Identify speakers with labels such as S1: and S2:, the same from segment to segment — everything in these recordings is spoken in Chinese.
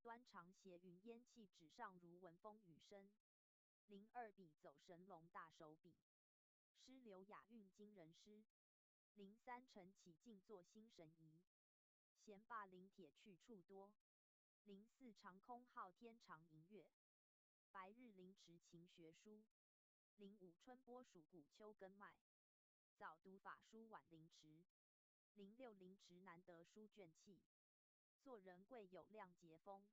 S1: 端长斜云烟气，纸上如闻风雨声。02笔走神龙大手笔，诗流雅韵惊人诗。03晨起静坐心神怡，闲罢临帖去处多。04长空昊天长吟月，白日临池勤学书。05春播属谷秋耕麦，早读法书晚临池。06临池难得书卷气，做人贵有亮节风。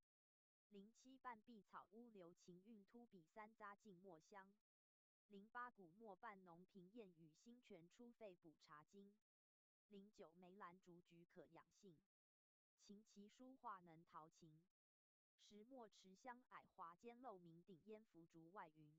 S1: 07半壁草屋留情韵突笔3匝静墨香。08古墨伴浓平燕语，新泉出肺补茶经。09梅兰竹菊可养性，琴棋书画能陶情。石墨池香霭华间漏明顶烟浮竹外云。